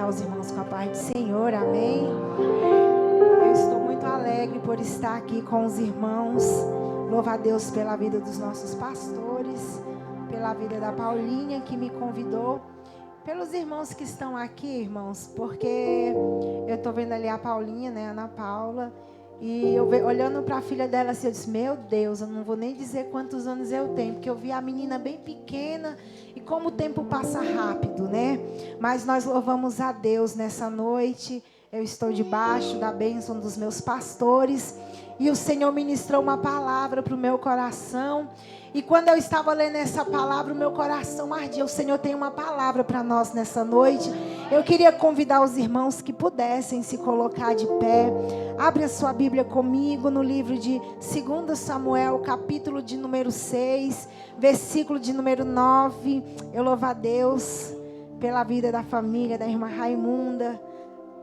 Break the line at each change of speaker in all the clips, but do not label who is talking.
cumprimentar os irmãos com a paz do Senhor, amém? Eu estou muito alegre por estar aqui com os irmãos. Louvo a Deus pela vida dos nossos pastores, pela vida da Paulinha que me convidou, pelos irmãos que estão aqui, irmãos, porque eu estou vendo ali a Paulinha, né, Ana Paula, e eu olhando para a filha dela assim, eu disse, meu Deus, eu não vou nem dizer quantos anos eu tenho, porque eu vi a menina bem pequena e como o tempo passa rápido, né? Mas nós louvamos a Deus nessa noite. Eu estou debaixo da bênção dos meus pastores e o Senhor ministrou uma palavra para o meu coração. E quando eu estava lendo essa palavra, o meu coração ardia. O Senhor tem uma palavra para nós nessa noite. Eu queria convidar os irmãos que pudessem se colocar de pé. Abre a sua Bíblia comigo no livro de 2 Samuel, capítulo de número 6, versículo de número 9. Eu louvo a Deus pela vida da família, da irmã Raimunda.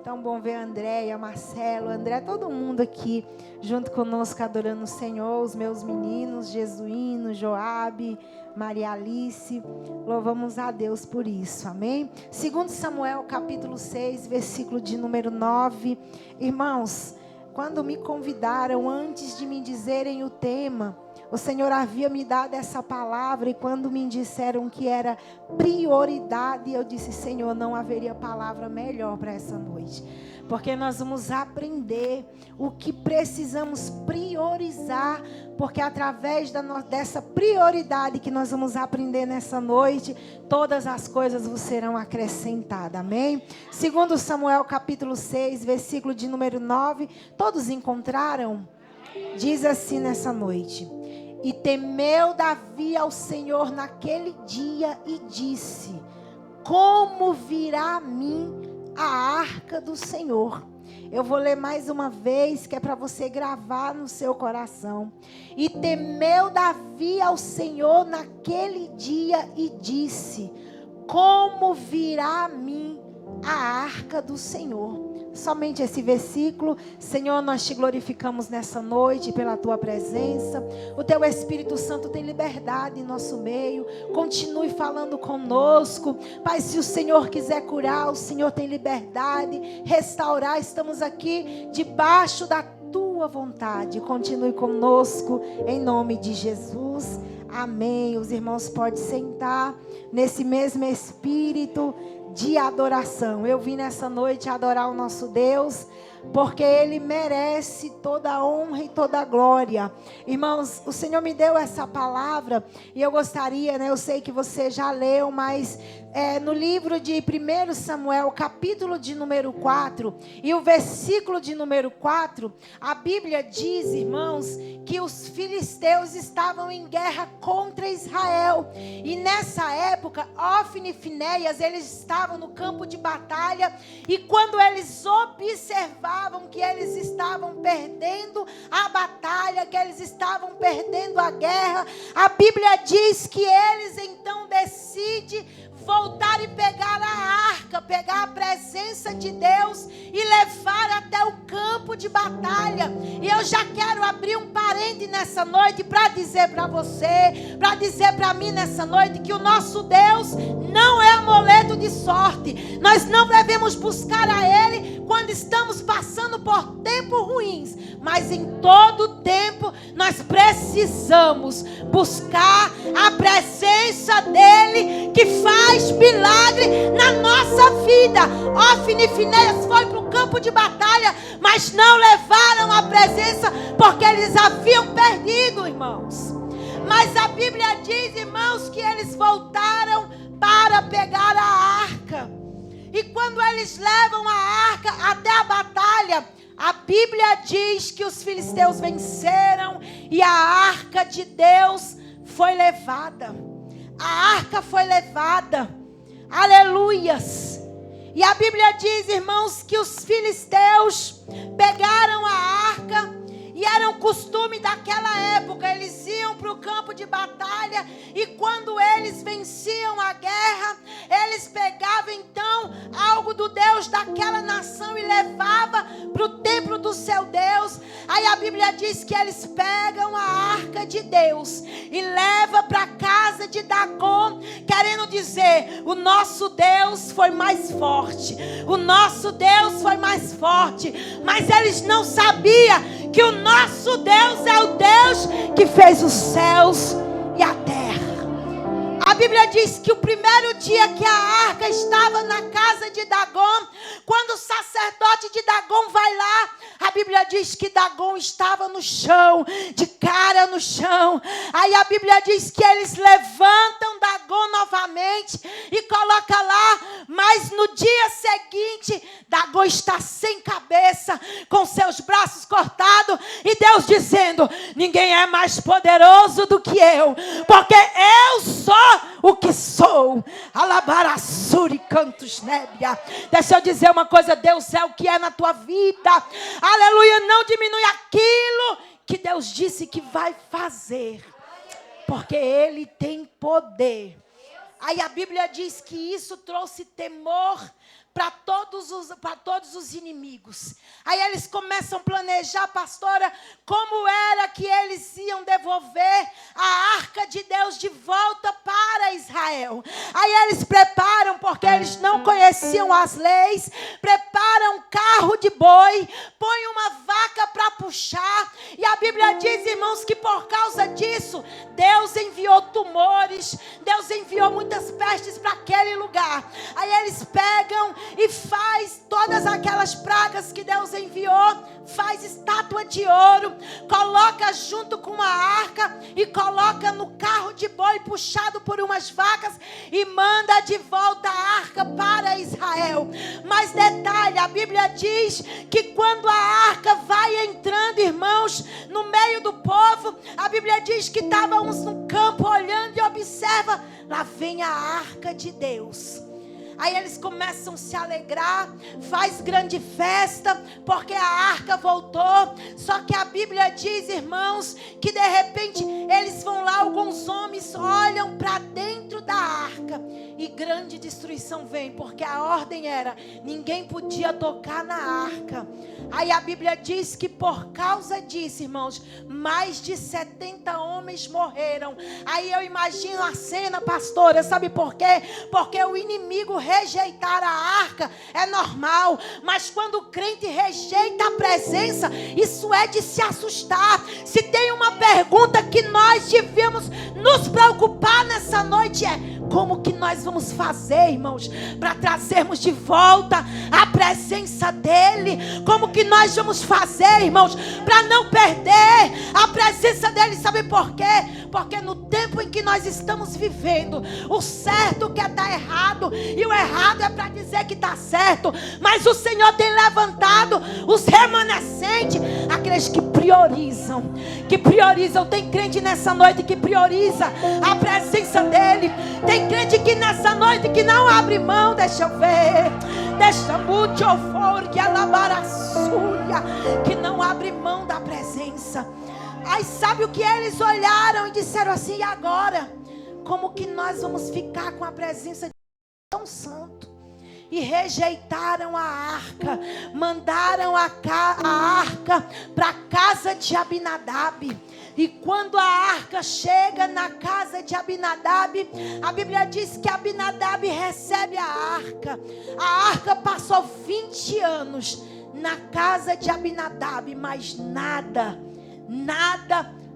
Tão bom ver a Andréia, Marcelo, André, todo mundo aqui junto conosco adorando o Senhor, os meus meninos, Jesuíno, Joabe, Maria Alice. Louvamos a Deus por isso, amém? 2 Samuel, capítulo 6, versículo de número 9. Irmãos, quando me convidaram, antes de me dizerem o tema, o Senhor havia me dado essa palavra e quando me disseram que era prioridade, eu disse, Senhor, não haveria palavra melhor para essa noite. Porque nós vamos aprender o que precisamos priorizar, porque através dessa prioridade que nós vamos aprender nessa noite, todas as coisas vos serão acrescentadas, amém? 2 Samuel capítulo 6, versículo de número 9, todos encontraram? Diz assim nessa noite: e temeu Davi ao Senhor naquele dia e disse, como virá a mim a arca do Senhor? Eu vou ler mais uma vez, que é para você gravar no seu coração. E temeu Davi ao Senhor naquele dia e disse, como virá a mim a arca do Senhor? Somente esse versículo. Senhor, nós te glorificamos nessa noite pela tua presença. O teu Espírito Santo tem liberdade em nosso meio. Continue falando conosco. Pai, se o Senhor quiser curar, o Senhor tem liberdade. Restaurar, estamos aqui debaixo da tua vontade. Continue conosco em nome de Jesus. Amém. Os irmãos podem sentar nesse mesmo espírito de adoração. Eu vim nessa noite adorar o nosso Deus, porque Ele merece toda a honra e toda a glória. Irmãos, o Senhor me deu essa palavra e eu gostaria, né? Eu sei que você já leu, mas no livro de 1 Samuel, capítulo de número 4, e o versículo de número 4, a Bíblia diz, irmãos, que os filisteus estavam em guerra contra Israel. E nessa época, Ofni e Finéias, eles estavam no campo de batalha, e quando eles observavam que eles estavam perdendo a batalha, que eles estavam perdendo a guerra, a Bíblia diz que eles então decidem voltar e pegar a arca, pegar a presença de Deus e levar até o campo de batalha. E eu já quero abrir um parênteses nessa noite para dizer para você, para dizer para mim nessa noite, que o nosso Deus não é amuleto de sorte. Nós não devemos buscar a Ele quando estamos passando por tempos ruins, mas em todo tempo nós precisamos buscar a presença dEle, que faz milagre na nossa vida. Ofni e Finéias foi para o campo de batalha, mas não levaram a presença, porque eles haviam perdido, irmãos. Mas a Bíblia diz, irmãos, que eles voltaram para pegar a arca. E quando eles levam a arca até a batalha, a Bíblia diz que os filisteus venceram e a arca de Deus foi levada. A arca foi levada. Aleluias. E a Bíblia diz, irmãos, que os filisteus pegaram a arca. E era um costume daquela época, eles iam para o campo de batalha, e quando eles venciam a guerra, eles pegavam então algo do Deus daquela nação e levava para o templo do seu Deus. Aí a Bíblia diz que eles pegam a arca de Deus e levam para a casa de Dagon, querendo dizer: o nosso Deus foi mais forte, o nosso Deus foi mais forte. Mas eles não sabiam que o nosso Deus é o Deus que fez os céus e a terra. A Bíblia diz que o primeiro dia que a arca estava na casa de Dagon, quando o sacerdote de Dagon vai lá, a Bíblia diz que Dagon estava no chão, de cara no chão. Aí a Bíblia diz que eles levantam Dagon novamente e colocam lá, mas no dia seguinte, Dagon está sem cabeça, com seus braços cortados, e Deus dizendo: ninguém é mais poderoso do que eu, porque eu sou o que sou. Alabarassuri cantos nébia. Deixa eu dizer uma coisa: Deus é o que é na tua vida. Aleluia, não diminui aquilo que Deus disse que vai fazer, porque Ele tem poder. Aí a Bíblia diz que isso trouxe temor para todos os inimigos. Aí eles começam a planejar, pastora, como era que eles iam devolver a arca de Deus de volta para Israel. Aí eles preparam, porque eles não conheciam as leis, preparam um carro de boi, põem uma vaca para puxar, e a Bíblia diz, irmãos, que por causa disso, Deus enviou tumores, Deus enviou muitas pestes para aquele lugar. Aí eles pegam e faz todas aquelas pragas que Deus enviou, faz estátua de ouro, coloca junto com a arca e coloca no carro de boi puxado por umas vacas e manda de volta a arca para Israel. Mas detalhe, a Bíblia diz que quando a arca vai entrando, irmãos, no meio do povo, a Bíblia diz que estavam uns no campo olhando e observa, lá vem a arca de Deus. Aí eles começam a se alegrar, faz grande festa, porque a arca voltou. Só que a Bíblia diz, irmãos, que de repente eles vão lá, alguns homens olham para dentro da arca e grande destruição vem, porque a ordem era, ninguém podia tocar na arca. Aí a Bíblia diz que por causa disso, irmãos, mais de 70 homens morreram. Aí eu imagino a cena, pastora, sabe por quê? Porque o inimigo rejeitar a arca é normal, mas quando o crente rejeita a presença, isso é de se assustar. Se tem uma pergunta que nós devemos nos preocupar nessa noite, é como que nós vamos fazer, irmãos, para trazermos de volta a presença dele? Como que nós vamos fazer, irmãos, para não perder a presença dele? Sabe por quê? Porque no tempo em que nós estamos vivendo, o certo quer estar errado e o errado é para dizer que está certo. Mas o Senhor tem levantado os remanescentes, aqueles que priorizam. Tem crente nessa noite que prioriza a presença dele. Tem crente que nessa noite que não abre mão, deixa eu ver, deixa muito eufor que alabar a súria, que não abre mão da presença. Aí sabe o que eles olharam e disseram assim: e agora? Como que nós vamos ficar com a presença de tão santo? E rejeitaram a arca, mandaram a arca para a casa de Abinadab. E quando a arca chega na casa de Abinadab, a Bíblia diz que Abinadab recebe a arca. A arca passou 20 anos na casa de Abinadab, mas nada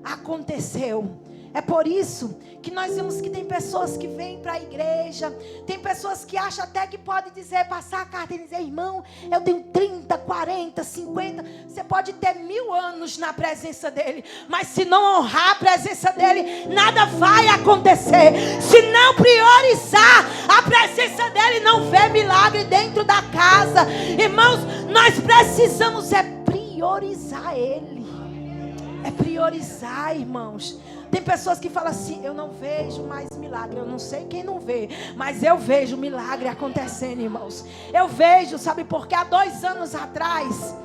aconteceu. É por isso que nós vemos que tem pessoas que vêm para a igreja, tem pessoas que acham até que pode dizer, passar a carta e dizer: irmão, eu tenho 30, 40, 50, você pode ter 1000 anos na presença dele, mas se não honrar a presença dele, nada vai acontecer. Se não priorizar a presença dele, não vê milagre dentro da casa. Irmãos, nós precisamos priorizar ele. É priorizar, irmãos. Tem pessoas que falam assim: eu não vejo mais milagre. Eu não sei quem não vê, mas eu vejo milagre acontecendo, irmãos. Eu vejo, sabe por quê? Há 2 anos atrás,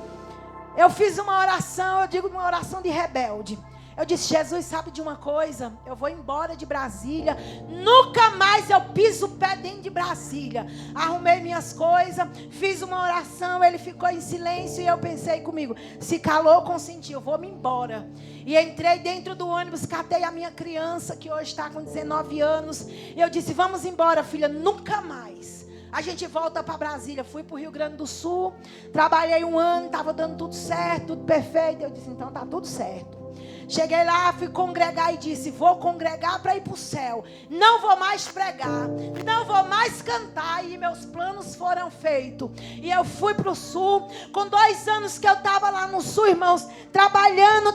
eu fiz uma oração, eu digo uma oração de rebelde. Eu disse, Jesus, sabe de uma coisa? Eu vou embora de Brasília. Nunca mais eu piso o pé dentro de Brasília. Arrumei minhas coisas, fiz uma oração, ele ficou em silêncio e eu pensei comigo, se calou, consentiu, vou me embora. E entrei dentro do ônibus, catei a minha criança, que hoje está com 19 anos. E eu disse, vamos embora, filha, nunca mais. A gente volta para Brasília. Fui para o Rio Grande do Sul, trabalhei 1 ano, estava dando tudo certo, tudo perfeito. Eu disse, então tá tudo certo. Cheguei lá, fui congregar e disse, vou congregar para ir para o céu. Não vou mais pregar, não vou mais cantar. E meus planos foram feitos. E eu fui para o sul. Com 2 anos que eu estava lá no sul, irmãos, trabalhando,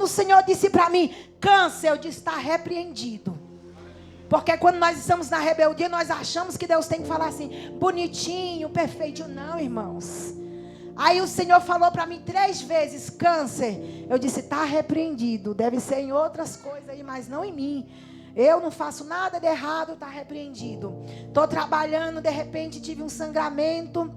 o Senhor disse para mim, câncer. Eu disse, está repreendido. Porque quando nós estamos na rebeldia, nós achamos que Deus tem que falar assim, bonitinho, perfeito. Não, irmãos. Aí o Senhor falou para mim 3 vezes, câncer. Eu disse, está repreendido. Deve ser em outras coisas aí, mas não em mim. Eu não faço nada de errado, está repreendido. Estou trabalhando, de repente tive um sangramento.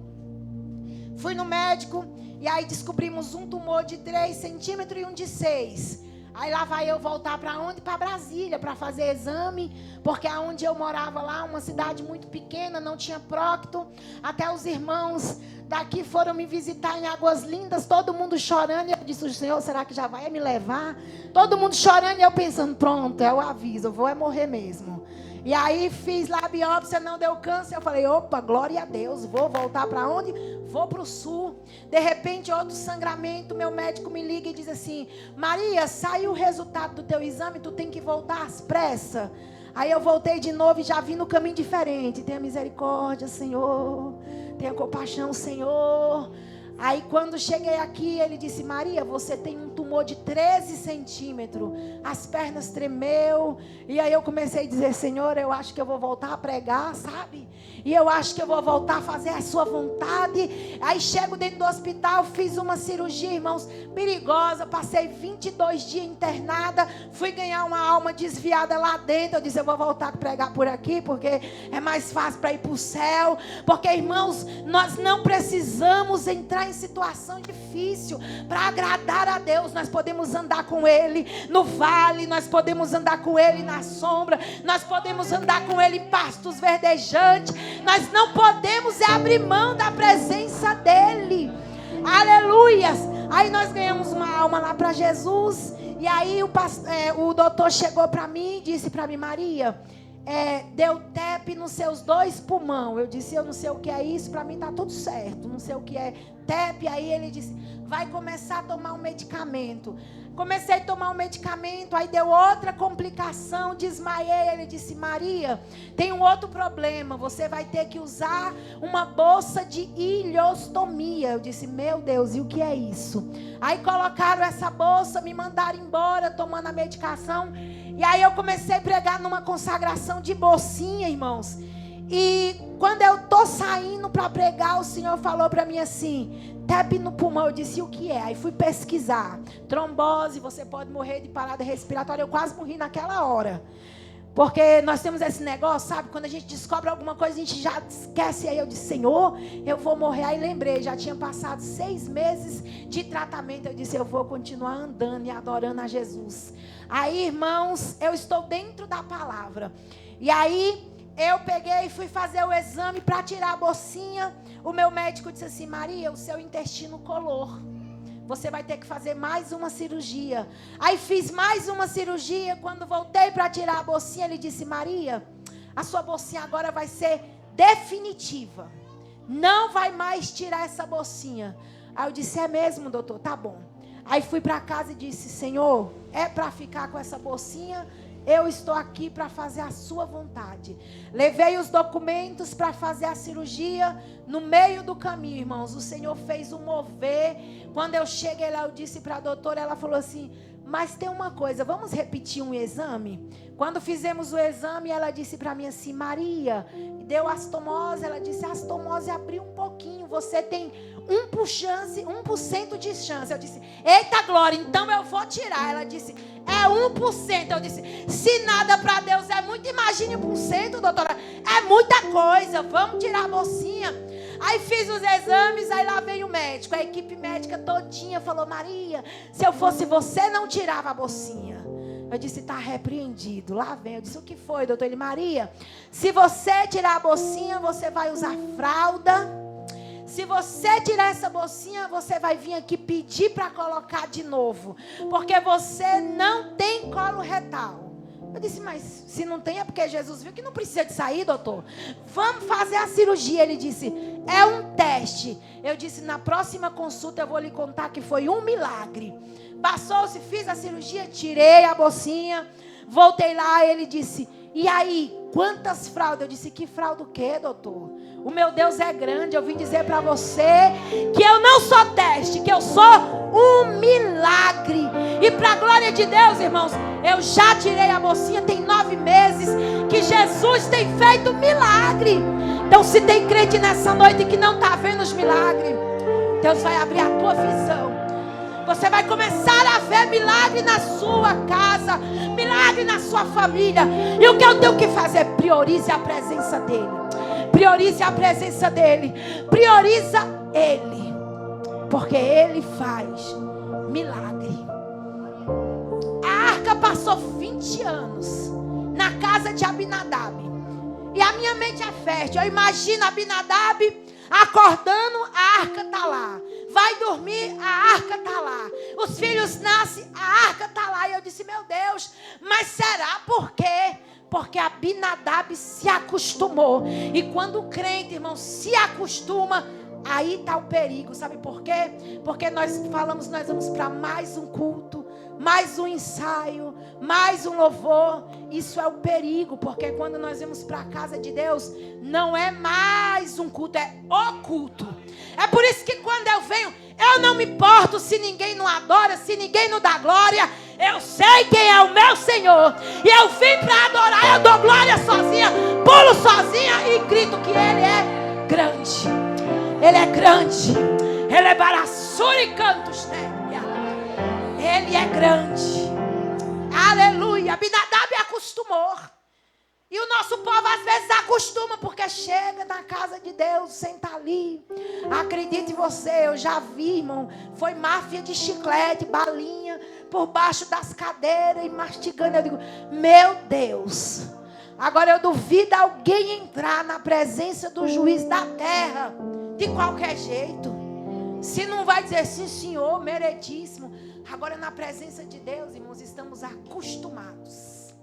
Fui no médico e aí descobrimos um tumor de 3 centímetros e um de 6. Aí lá vai eu voltar para onde? Para Brasília, para fazer exame, porque aonde eu morava lá, uma cidade muito pequena, não tinha prócto. Até os irmãos daqui foram me visitar em Águas Lindas, todo mundo chorando. E eu disse, o Senhor, será que já vai me levar? Todo mundo chorando e eu pensando, pronto, é o aviso, eu vou morrer mesmo. E aí fiz lá a biópsia, não deu câncer. Eu falei, opa, glória a Deus, vou voltar para onde? Vou para o sul. De repente, outro sangramento, meu médico me liga e diz assim, Maria, saiu o resultado do teu exame, tu tem que voltar às pressas. Aí eu voltei de novo e já vim no caminho diferente. Tenha misericórdia, Senhor. Tenha compaixão, Senhor. Aí quando cheguei aqui, ele disse, Maria, você tem um tumor de 13 centímetros. As pernas tremeu. E aí eu comecei a dizer, Senhor, eu acho que eu vou voltar a pregar, sabe? E eu acho que eu vou voltar a fazer a sua vontade. Aí chego dentro do hospital, fiz uma cirurgia, irmãos, perigosa. Passei 22 dias internada. Fui ganhar uma alma desviada lá dentro. Eu disse, eu vou voltar a pregar por aqui, porque é mais fácil para ir para o céu. Porque, irmãos, nós não precisamos entrar em situação difícil para agradar a Deus. Nós podemos andar com Ele no vale, nós podemos andar com Ele na sombra, nós podemos andar com Ele em pastos verdejantes. Nós não podemos abrir mão da presença dEle. Aleluias. Aí nós ganhamos uma alma lá para Jesus. E aí o doutor chegou para mim e disse para mim, Maria, deu TEP nos seus 2 pulmões. Eu disse, eu não sei o que é isso, para mim está tudo certo, não sei o que é TEP. Aí ele disse, vai começar a tomar um medicamento. Comecei a tomar um medicamento, aí deu outra complicação, desmaiei. Ele disse, Maria, tem um outro problema, você vai ter que usar uma bolsa de ileostomia. Eu disse, meu Deus, e o que é isso? Aí colocaram essa bolsa, me mandaram embora, tomando a medicação. E aí eu comecei a pregar numa consagração de bolsinha, irmãos. E quando eu tô saindo para pregar, o Senhor falou para mim assim, TEP no pulmão. Eu disse, o que é? Aí fui pesquisar. Trombose, você pode morrer de parada respiratória. Eu quase morri naquela hora. Porque nós temos esse negócio, sabe? Quando a gente descobre alguma coisa, a gente já esquece. Aí eu disse, Senhor, eu vou morrer. Aí lembrei, já tinha passado 6 meses de tratamento. Eu disse, eu vou continuar andando e adorando a Jesus. Aí, irmãos, eu estou dentro da palavra. E aí eu peguei e fui fazer o exame para tirar a bolsinha. O meu médico disse assim, Maria, o seu intestino colou. Você vai ter que fazer mais uma cirurgia. Aí fiz mais uma cirurgia. Quando voltei para tirar a bolsinha, ele disse, Maria, a sua bolsinha agora vai ser definitiva. Não vai mais tirar essa bolsinha. Aí eu disse, é mesmo, doutor? Tá bom. Aí fui para casa e disse, Senhor, é para ficar com essa bolsinha? Eu estou aqui para fazer a sua vontade. Levei os documentos para fazer a cirurgia. No meio do caminho, irmãos, o Senhor fez um mover. Quando eu cheguei lá, eu disse para a doutora, ela falou assim, mas tem uma coisa, vamos repetir um exame? Quando fizemos o exame, ela disse para mim assim, Maria, deu astomose. Ela disse, a astomose abriu um pouquinho, você tem 1% de chance. Eu disse, eita glória, então eu vou tirar. Ela disse, é 1%. Eu disse, se nada para Deus é muito, imagine 1%, doutora, é muita coisa, vamos tirar a bolsinha. Aí fiz os exames, aí lá veio o médico. A equipe médica todinha falou: Maria, se eu fosse você, não tirava a bolsinha. Eu disse: tá repreendido. Lá vem. Eu disse: o que foi, doutor? Ele: Maria, se você tirar a bolsinha, você vai usar fralda. Se você tirar essa bolsinha, você vai vir aqui pedir para colocar de novo. Porque você não tem colo retal. Eu disse: mas se não tem é porque Jesus viu que não precisa de sair, doutor. Vamos fazer a cirurgia. Ele disse: é um teste. Eu disse: na próxima consulta eu vou lhe contar que foi um milagre. Passou-se, fiz a cirurgia, tirei a bolsinha, voltei lá, ele disse: e aí, quantas fraldas? Eu disse: que fralda o quê, doutor? O meu Deus é grande. Eu vim dizer para você que eu não sou teste, que eu sou um milagre. E para a glória de Deus, irmãos, eu já tirei a bolsinha, tem 9 meses que Jesus tem feito milagre. Então, se tem crente nessa noite que não está vendo os milagres, Deus vai abrir a tua visão. Você vai começar a ver milagre na sua casa, milagre na sua família. E o que eu tenho que fazer? Priorize a presença dEle. Priorize a presença dEle. Prioriza Ele. Porque Ele faz milagre. A arca passou 20 anos na casa de Abinadab. E a minha mente é fértil. Eu imagino Abinadab acordando, a arca está lá. Vai dormir, a arca está lá. Os filhos nascem, a arca está lá. E eu disse: meu Deus, mas será por quê? Porque Abinadab se acostumou. E quando o crente, irmão, se acostuma, aí está o perigo. Sabe por quê? Porque nós falamos, nós vamos para mais um culto, mais um ensaio, mais um louvor. Isso é o perigo, porque quando nós vamos para a casa de Deus, não é mais um culto, é o culto. É por isso que quando eu venho, eu não me importo se ninguém não adora, se ninguém não dá glória. Eu sei quem é o meu Senhor. E eu vim para adorar, eu dou glória sozinha, pulo sozinha e grito que Ele é grande. Ele é grande. Ele é barassuri cantos, né? Ele é grande. Aleluia. Abinadab acostumou. E o nosso povo às vezes acostuma, porque chega na casa de Deus, senta ali. Acredite você, eu já vi, irmão. Foi máfia de chiclete, balinha por baixo das cadeiras e mastigando. Eu digo: meu Deus. Agora eu duvido alguém entrar na presença do juiz da terra de qualquer jeito. Se não vai dizer sim, senhor, meritíssimo. Agora na presença de Deus, irmãos, estamos acostumados.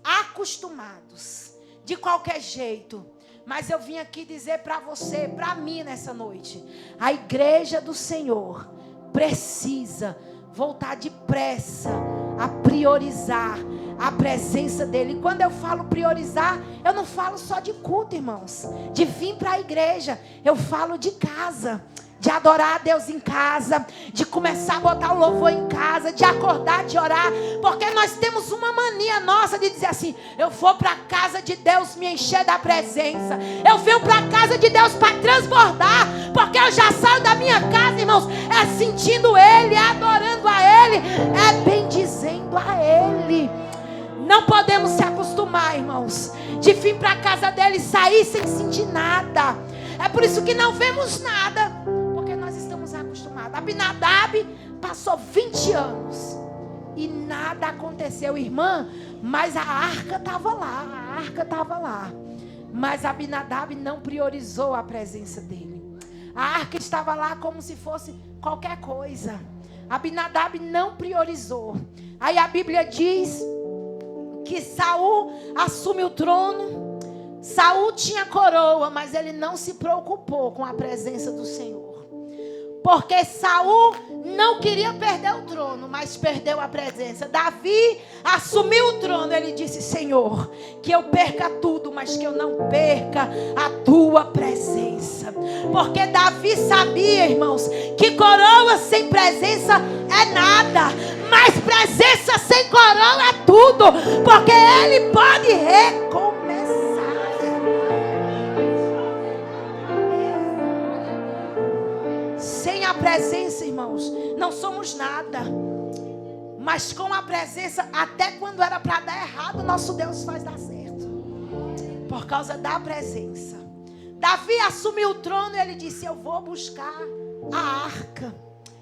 Acostumados. De qualquer jeito. Mas eu vim aqui dizer para você, para mim nessa noite. A igreja do Senhor precisa voltar depressa a priorizar a presença dEle. E quando eu falo priorizar, eu não falo só de culto, irmãos. De vir para a igreja. Eu falo de casa. De adorar a Deus em casa, de começar a botar o louvor em casa, de acordar, de orar, porque nós temos uma mania nossa de dizer assim: eu vou para a casa de Deus me encher da presença, eu venho para a casa de Deus para transbordar, porque eu já saio da minha casa, irmãos, é sentindo Ele, é adorando a Ele, é bendizendo a Ele. Não podemos se acostumar, irmãos, de vir para a casa dEle e sair sem sentir nada. É por isso que não vemos nada. Abinadab passou 20 anos e nada aconteceu, irmã. Mas a arca estava lá, Mas Abinadab não priorizou a presença dele. A arca estava lá como se fosse qualquer coisa. Abinadab não priorizou. Aí a Bíblia diz que Saul assume o trono. Saul tinha coroa, mas ele não se preocupou com a presença do Senhor. Porque Saul não queria perder o trono, mas perdeu a presença. Davi assumiu o trono. Ele disse: Senhor, que eu perca tudo, mas que eu não perca a tua presença. Porque Davi sabia, irmãos, que coroa sem presença é nada, mas presença sem coroa é tudo. Porque ele pode recomeçar. Sem a presença, irmãos, não somos nada. Mas com a presença, até quando era para dar errado, nosso Deus faz dar certo. Por causa da presença. Davi assumiu o trono e ele disse: eu vou buscar a arca,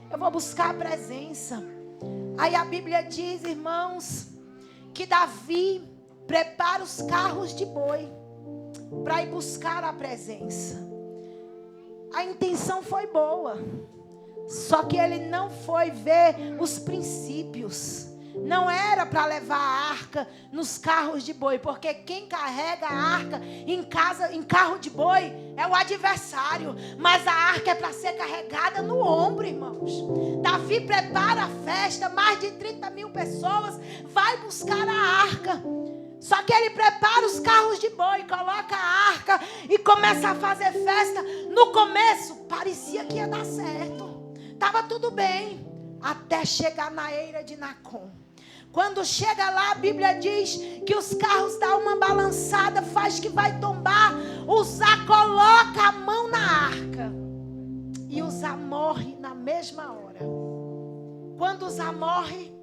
eu vou buscar a presença. Aí a Bíblia diz, irmãos, que Davi prepara os carros de boi para ir buscar a presença. A intenção foi boa, só que ele não foi ver os princípios. Não era para levar a arca nos carros de boi, porque quem carrega a arca em carro de boi é o adversário. Mas a arca é para ser carregada no ombro, irmãos. Davi prepara a festa, mais de 30 mil pessoas, vai buscar a arca. Só que ele prepara os carros de boi, coloca a arca e começa a fazer festa. No começo parecia que ia dar certo, estava tudo bem, até chegar na eira de Nacon. Quando chega lá, a Bíblia diz que os carros dão uma balançada, faz que vai tombar. Uzá coloca a mão na arca e Uzá morre na mesma hora. Quando Uzá morre,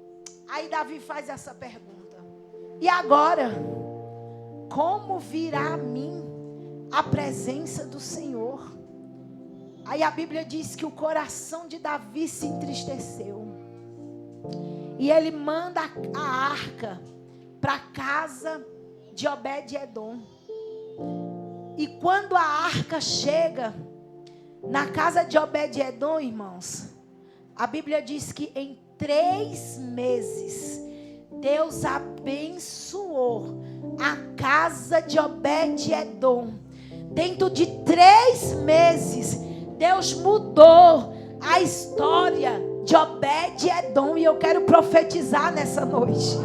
aí Davi faz essa pergunta: e agora? Como virá a mim a presença do Senhor? Aí a Bíblia diz que o coração de Davi se entristeceu. E ele manda a arca para a casa de Obed-edom. E quando a arca chega na casa de Obed-edom, irmãos, a Bíblia diz que em 3 meses Deus abençoou a casa de Obed-edom. Dentro de 3 meses, Deus mudou a história de Obed-edom. E eu quero profetizar nessa noite.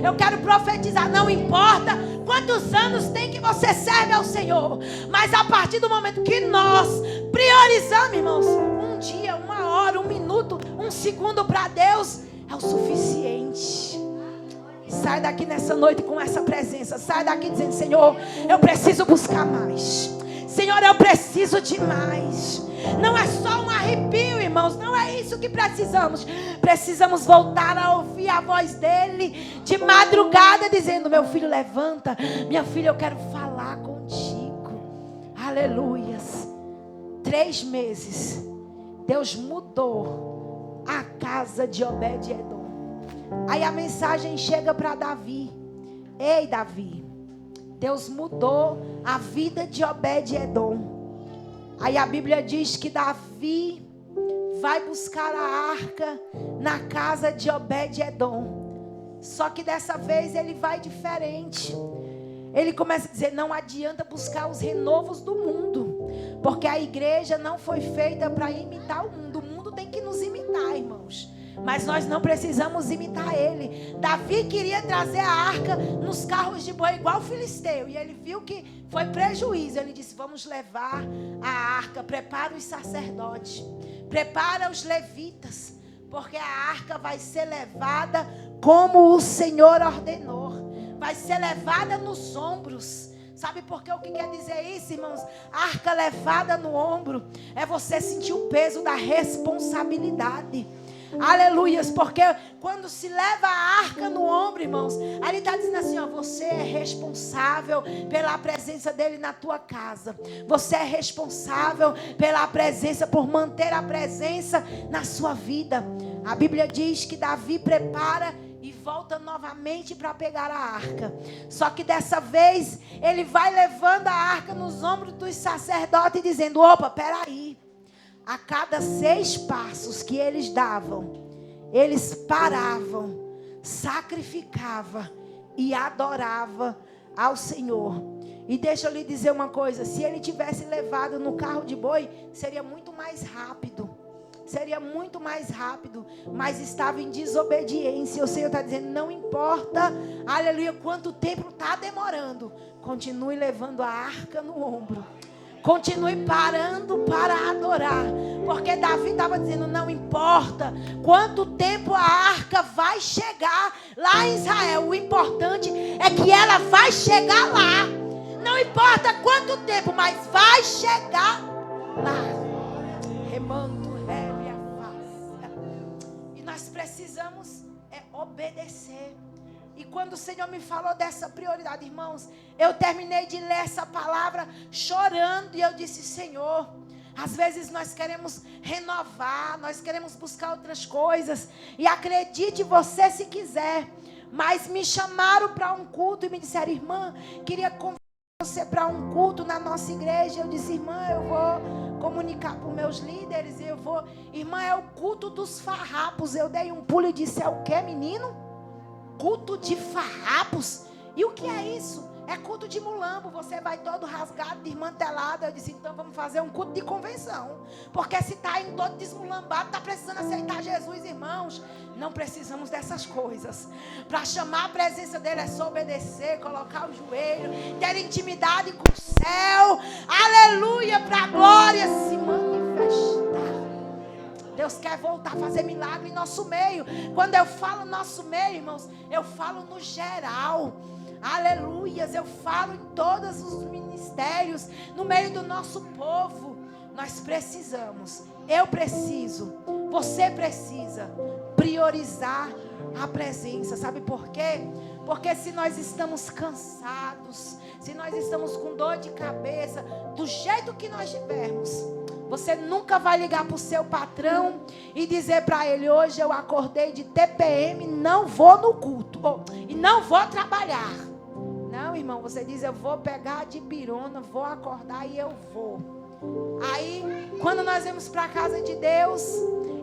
Eu quero profetizar. Não importa quantos anos tem que você serve ao Senhor, mas a partir do momento que nós priorizamos, irmãos, um dia, uma hora, 1 minuto, 1 segundo para Deus é o suficiente. Sai daqui nessa noite com essa presença. Sai daqui dizendo: Senhor, eu preciso buscar mais. Senhor, eu preciso de mais. Não é só um arrepio, irmãos. Não é isso que precisamos. Precisamos voltar a ouvir a voz dele de madrugada, dizendo: meu filho, levanta. Minha filha, eu quero falar contigo. Aleluias. 3 meses, Deus mudou a casa de Obed-edom. Aí a mensagem chega para Davi: ei, Davi, Deus mudou a vida de Obed-edom. Aí a Bíblia diz que Davi vai buscar a arca na casa de Obed-edom. Só que dessa vez ele vai diferente. Ele começa a dizer: não adianta buscar os renovos do mundo, porque a igreja não foi feita para imitar o mundo. O mundo tem que nos imitar, irmãos, mas nós não precisamos imitar ele. Davi queria trazer a arca nos carros de boi igual o filisteu, e ele viu que foi prejuízo. Ele disse: vamos levar a arca. Prepara os sacerdotes, prepara os levitas, porque a arca vai ser levada como o Senhor ordenou. Vai ser levada nos ombros. Sabe por quê? O que quer dizer isso, irmãos? A arca levada no ombro é você sentir o peso da responsabilidade. Aleluias, porque quando se leva a arca no ombro, irmãos, aí ele está dizendo assim: ó, você é responsável pela presença dele na tua casa. Você é responsável pela presença, por manter a presença na sua vida. A Bíblia diz que Davi prepara e volta novamente para pegar a arca. Só que dessa vez ele vai levando a arca nos ombros dos sacerdotes, dizendo: opa, peraí. A cada 6 passos que eles davam, eles paravam, sacrificavam e adoravam ao Senhor. E deixa eu lhe dizer uma coisa: se ele tivesse levado no carro de boi, seria muito mais rápido. Seria muito mais rápido, mas estava em desobediência. O Senhor está dizendo: não importa, aleluia, quanto tempo está demorando, continue levando a arca no ombro. Continue parando para adorar. Porque Davi estava dizendo: não importa quanto tempo a arca vai chegar lá em Israel, o importante é que ela vai chegar lá. Não importa quanto tempo, mas vai chegar lá. Remando ele a face. E nós precisamos obedecer. E quando o Senhor me falou dessa prioridade, irmãos, eu terminei de ler essa palavra chorando. E eu disse: Senhor, às vezes nós queremos renovar, nós queremos buscar outras coisas. E acredite você se quiser, mas me chamaram para um culto e me disseram: irmã, queria convidar você para um culto na nossa igreja. Eu disse: irmã, eu vou comunicar para os meus líderes. Eu vou. Irmã, é o culto dos farrapos. Eu dei um pulo e disse: é o que, menino? Culto de farrapos? E o que é isso? É culto de mulambo, você vai todo rasgado, desmantelado. Eu disse: então vamos fazer um culto de convenção. Porque se está indo todo desmulambado, está precisando aceitar Jesus, irmãos. Não precisamos dessas coisas. Para chamar a presença dele é só obedecer, colocar o joelho, ter intimidade com o céu. Aleluia, para a glória se manifestar. Deus quer voltar a fazer milagre em nosso meio. Quando eu falo nosso meio, irmãos, eu falo no geral. Aleluias, eu falo em todos os ministérios, no meio do nosso povo. Nós precisamos, eu preciso, você precisa priorizar a presença. Sabe por quê? Porque se nós estamos cansados, se nós estamos com dor de cabeça, do jeito que nós tivermos, você nunca vai ligar para o seu patrão e dizer para ele: hoje eu acordei de TPM, não vou no culto, e não vou trabalhar. Não, irmão, você diz: eu vou pegar de pirona, vou acordar e eu vou. Aí, quando nós vamos para a casa de Deus,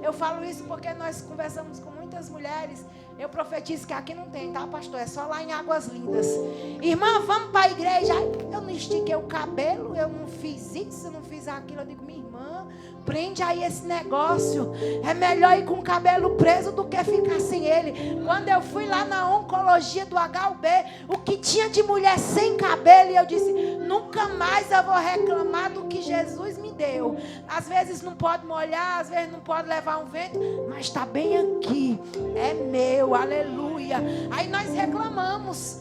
eu falo isso porque nós conversamos com muitas mulheres. Eu profetizo que aqui não tem, tá, pastor? É só lá em Águas Lindas. Irmã, vamos para a igreja. Eu não estiquei o cabelo, eu não fiz isso, eu não fiz aquilo. Eu digo: minha irmã, prende aí esse negócio. É melhor ir com o cabelo preso do que ficar sem ele. Quando eu fui lá na oncologia do HUB, o que tinha de mulher sem cabelo, e eu disse: nunca mais eu vou reclamar do que Jesus me deu. Às vezes não pode molhar, às vezes não pode levar um vento, mas está bem aqui, é meu, aleluia. Aí nós reclamamos,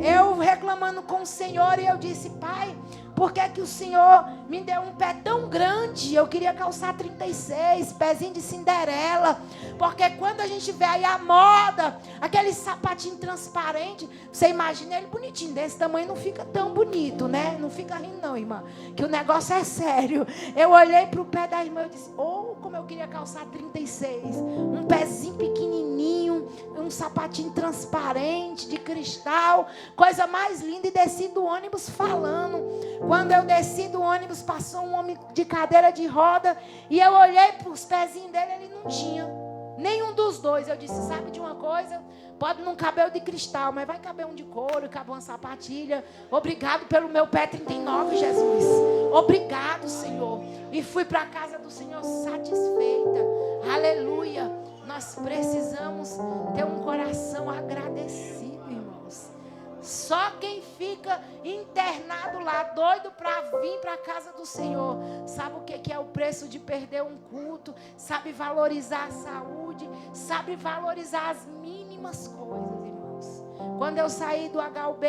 eu reclamando com o Senhor, e eu disse: pai, por que que o Senhor me deu um pé tão grande? Eu queria calçar 36, pezinho de Cinderela. Porque quando a gente vê aí a moda, aquele sapatinho transparente, você imagina ele bonitinho, desse tamanho não fica tão bonito, né? Não fica rindo não, irmã, que o negócio é sério. Eu olhei para o pé da irmã e disse: como eu queria calçar 36. Um pezinho pequenininho, um sapatinho transparente, de cristal, coisa mais linda. E desci do ônibus falando. Quando eu desci do ônibus, passou um homem de cadeira de roda, e eu olhei para os pezinhos dele, ele não tinha nenhum dos dois. Eu disse: sabe de uma coisa? Pode não caber o de cristal, mas vai caber um de couro, cabe uma sapatilha. Obrigado pelo meu pé 39, Jesus. Obrigado, Senhor. E fui para a casa do Senhor satisfeita. Aleluia. Nós precisamos ter um coração agradecido, irmãos. Só quem fica internado lá, doido para vir para a casa do Senhor, sabe o que é o preço de perder um culto, sabe valorizar a saúde, sabe valorizar as mínimas coisas, irmãos. Quando eu saí do HUB,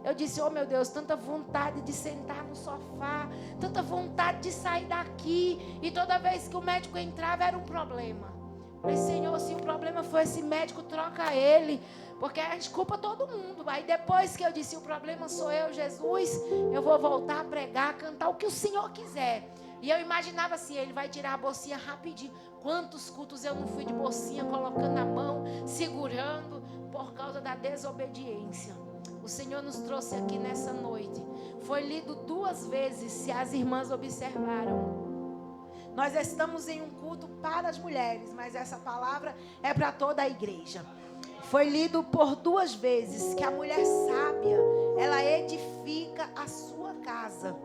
eu disse: oh meu Deus, tanta vontade de sentar no sofá, tanta vontade de sair daqui, e toda vez que o médico entrava era um problema. Falei: Senhor, se o problema for esse médico, troca ele. Porque a gente culpa todo mundo. Aí depois que eu disse: o problema sou eu, Jesus, eu vou voltar a pregar, cantar o que o Senhor quiser. E eu imaginava assim: ele vai tirar a bolsinha rapidinho. Quantos cultos eu não fui de bolsinha, colocando a mão, segurando, por causa da desobediência. O Senhor nos trouxe aqui nessa noite. Foi lido 2 vezes, se as irmãs observaram. Nós estamos em um culto para as mulheres, mas essa palavra é para toda a igreja. Foi lido por 2 vezes que a mulher sábia, ela edifica a sua casa.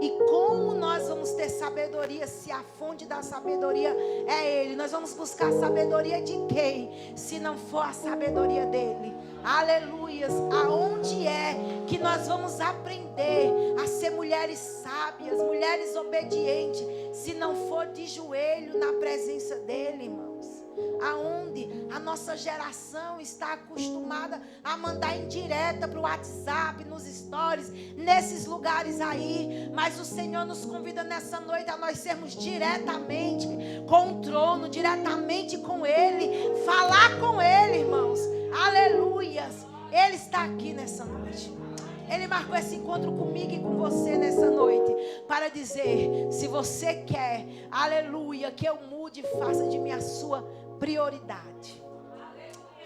E como nós vamos ter sabedoria se a fonte da sabedoria é Ele? Nós vamos buscar a sabedoria de quem? Se não for a sabedoria dEle. Aleluias. Aonde é que nós vamos aprender a ser mulheres sábias, mulheres obedientes, se não for de joelho na presença dEle, irmãos? Aonde a nossa geração está acostumada a mandar indireta para o WhatsApp, nos stories, nesses lugares aí. Mas o Senhor nos convida nessa noite a nós sermos diretamente com o trono, diretamente com Ele, falar com Ele, irmãos. Aleluias. Ele está aqui nessa noite. Ele marcou esse encontro comigo e com você nessa noite para dizer: se você quer, aleluia, que eu mude, faça de mim a sua prioridade.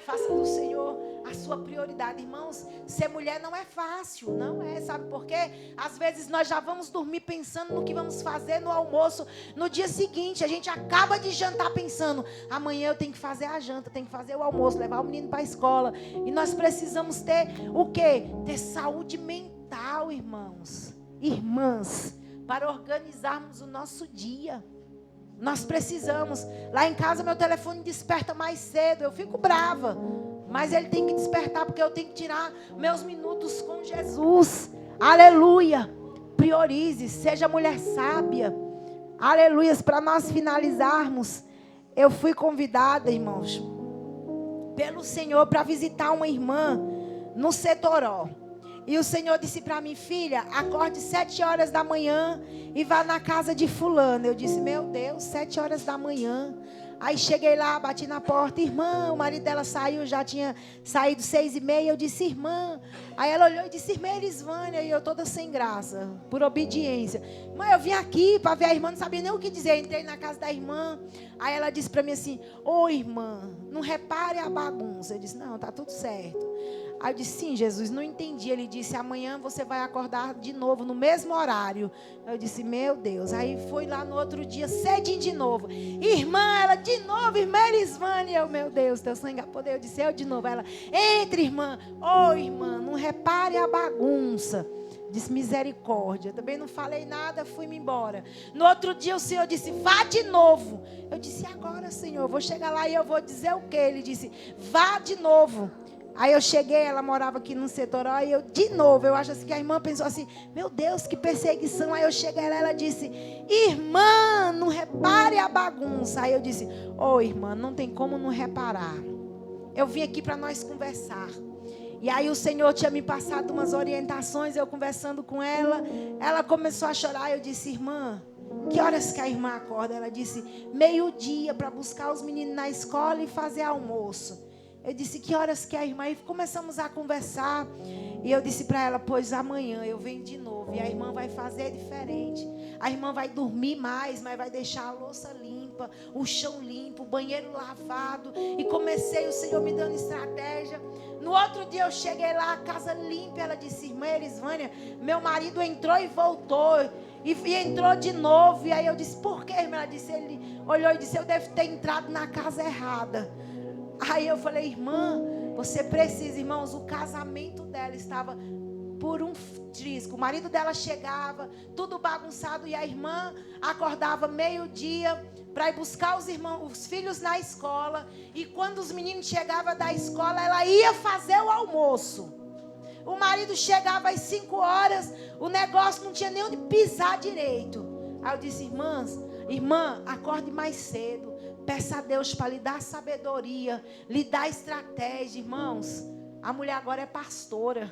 Faça do Senhor a sua prioridade. Irmãos, ser mulher não é fácil, não é, sabe por quê? Às vezes nós já vamos dormir pensando no que vamos fazer no almoço. No dia seguinte, a gente acaba de jantar pensando: amanhã eu tenho que fazer a janta, tenho que fazer o almoço, levar o menino para a escola. E nós precisamos ter o quê? Ter saúde mental, irmãos, irmãs, para organizarmos o nosso dia. Nós precisamos. Lá em casa meu telefone desperta mais cedo. Eu fico brava, mas ele tem que despertar, porque eu tenho que tirar meus minutos com Jesus. Aleluia. Priorize, seja mulher sábia. Aleluia. Para nós finalizarmos, eu fui convidada, irmãos, pelo Senhor para visitar uma irmã no Setoró. E o Senhor disse para mim: filha, acorde 7 horas da manhã e vá na casa de fulano. Eu disse: meu Deus, 7 horas da manhã. Aí cheguei lá, bati na porta: irmã, o marido dela saiu, já tinha saído 6h30. Eu disse: irmã. Aí ela olhou e disse: irmã Elisvânia. E eu toda sem graça, por obediência: mãe, eu vim aqui para ver a irmã, não sabia nem o que dizer. Entrei na casa da irmã. Aí ela disse para mim assim: ô irmã, não repare a bagunça. Eu disse: não, tá tudo certo. Aí eu disse: sim, Jesus, não entendi. Ele disse: amanhã você vai acordar de novo, no mesmo horário. Eu disse: meu Deus. Aí fui lá no outro dia, cedinho de novo: irmã, ela de novo, irmã Elisvânia. Eu: meu Deus, teu sangue a poder. Eu disse: eu de novo. Ela: entre, irmã. Ô, irmã, não repare a bagunça. Disse: misericórdia. Eu também não falei nada, fui-me embora. No outro dia o Senhor disse: vá de novo. Eu disse: agora, Senhor, eu vou chegar lá e eu vou dizer o quê? Ele disse: vá de novo. Aí eu cheguei, ela morava aqui no Setoró, e eu de novo, eu acho assim que a irmã pensou assim: meu Deus, que perseguição. Aí eu cheguei lá, ela disse: irmã, não repare a bagunça. Aí eu disse: ô irmã, não tem como não reparar. Eu vim aqui para nós conversar. E aí o Senhor tinha me passado umas orientações, eu conversando com ela, ela começou a chorar. Eu disse: irmã, que horas que a irmã acorda? Ela disse: 12:00, para buscar os meninos na escola e fazer almoço. Eu disse: que horas que a irmã? E começamos a conversar. E eu disse para ela: pois amanhã eu venho de novo. E a irmã vai fazer diferente. A irmã vai dormir mais, mas vai deixar a louça limpa, o chão limpo, o banheiro lavado. E comecei, o Senhor me dando estratégia. No outro dia eu cheguei lá, a casa limpa. Ela disse: irmã Elisvânia, meu marido entrou e voltou. E entrou de novo. E aí eu disse: por quê, irmã? Ela disse, ele olhou e disse: eu devo ter entrado na casa errada. Aí eu falei: irmã, você precisa, irmãos, o casamento dela estava por um trisco. O marido dela chegava, tudo bagunçado, e a irmã acordava 12:00 para ir buscar os filhos na escola. E quando os meninos chegavam da escola, ela ia fazer o almoço. O marido chegava às 5 horas, o negócio não tinha nem onde pisar direito. Aí eu disse: irmã, acorde mais cedo. Peça a Deus para lhe dar sabedoria, lhe dar estratégia. Irmãos, a mulher agora é pastora.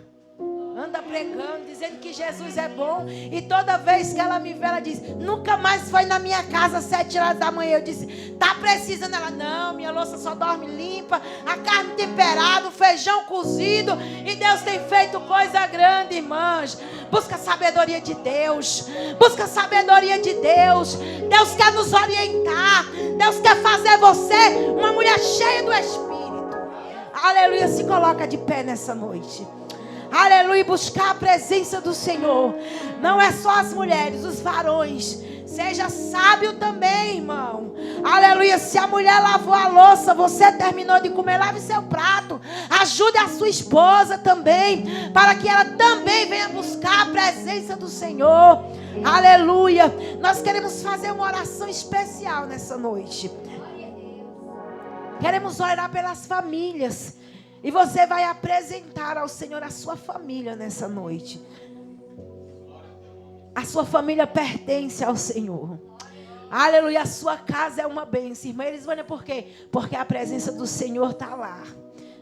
Anda pregando, dizendo que Jesus é bom. E toda vez que ela me vê, ela diz: nunca mais foi na minha casa às 7 horas da manhã. Eu disse: tá precisando? Ela: não, minha louça só dorme limpa, a carne temperada, o feijão cozido. E Deus tem feito coisa grande, irmãs. Busca a sabedoria de Deus. Busca a sabedoria de Deus. Deus quer nos orientar. Deus quer fazer você uma mulher cheia do Espírito. Aleluia. Se coloca de pé nessa noite. Aleluia, buscar a presença do Senhor. Não é só as mulheres, os varões. Seja sábio também, irmão. Aleluia, se a mulher lavou a louça, você terminou de comer, lave seu prato. Ajude a sua esposa também, para que ela também venha buscar a presença do Senhor. Aleluia. Nós queremos fazer uma oração especial nessa noite. Queremos orar pelas famílias. E você vai apresentar ao Senhor a sua família nessa noite. A sua família pertence ao Senhor. Aleluia, a sua casa é uma bênção. Irmã Elisvânia, por quê? Porque a presença do Senhor está lá.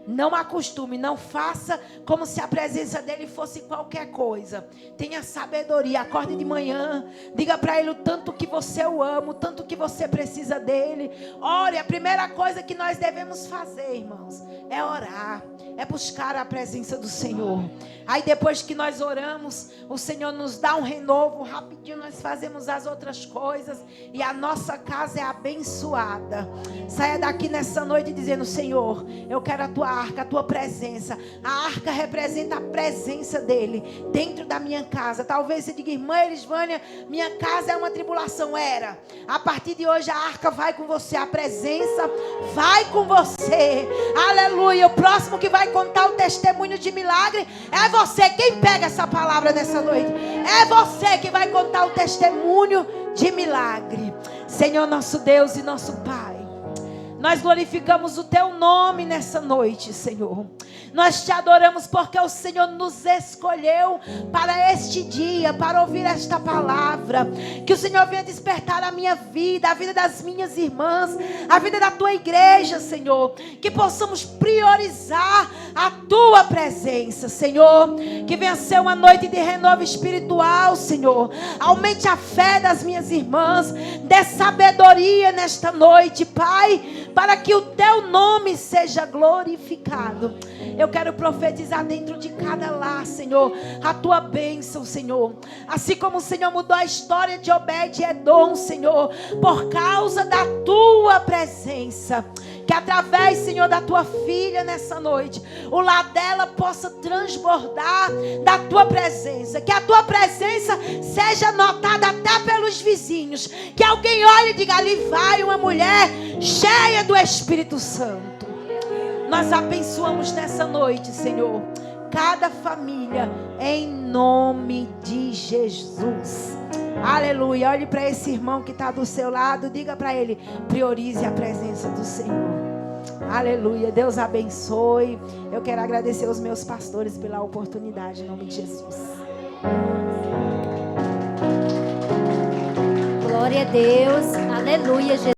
Não acostume, não faça como se a presença dele fosse qualquer coisa. Tenha sabedoria, acorde de manhã, diga para ele o tanto que você o ama, o tanto que você precisa dele. Ore, a primeira coisa que nós devemos fazer, irmãos, é orar. é buscar a presença do Senhor. Aí depois que nós oramos, o Senhor nos dá um renovo, rapidinho nós fazemos as outras coisas e a nossa casa é abençoada. Saia daqui nessa noite dizendo: Senhor, eu quero a tua arca, a tua presença. A arca representa a presença dele dentro da minha casa. Talvez você diga: irmã Elisvânia, minha casa é uma tribulação. Era. A partir de hoje a arca vai com você, a presença vai com você. Aleluia. O próximo que vai contar o testemunho de milagre é você. Quem pega essa palavra nessa noite? É você que vai contar o testemunho de milagre. Senhor nosso Deus e nosso Pai, nós glorificamos o teu nome nessa noite, Senhor. Nós te adoramos porque o Senhor nos escolheu para este dia, para ouvir esta palavra. Que o Senhor venha despertar a minha vida, a vida das minhas irmãs, a vida da tua igreja, Senhor. Que possamos priorizar a tua presença, Senhor. Que venha ser uma noite de renovo espiritual, Senhor. Aumente a fé das minhas irmãs, dê sabedoria nesta noite, Pai, para que o teu nome seja glorificado. Eu quero profetizar dentro de cada lar, Senhor, a tua bênção, Senhor. Assim como o Senhor mudou a história de Obed-Edom, Senhor, por causa da tua presença. Que através, Senhor, da tua filha nessa noite, o lar dela possa transbordar da tua presença. Que a tua presença seja notada até pelos vizinhos. Que alguém olhe e diga: ali vai uma mulher cheia do Espírito Santo. Nós abençoamos nessa noite, Senhor, cada família, em nome de Jesus. Aleluia. Olhe para esse irmão que está do seu lado, diga para ele: priorize a presença do Senhor. Aleluia. Deus abençoe. Eu quero agradecer aos meus pastores pela oportunidade, em nome de Jesus.
Glória a Deus. Aleluia, Jesus.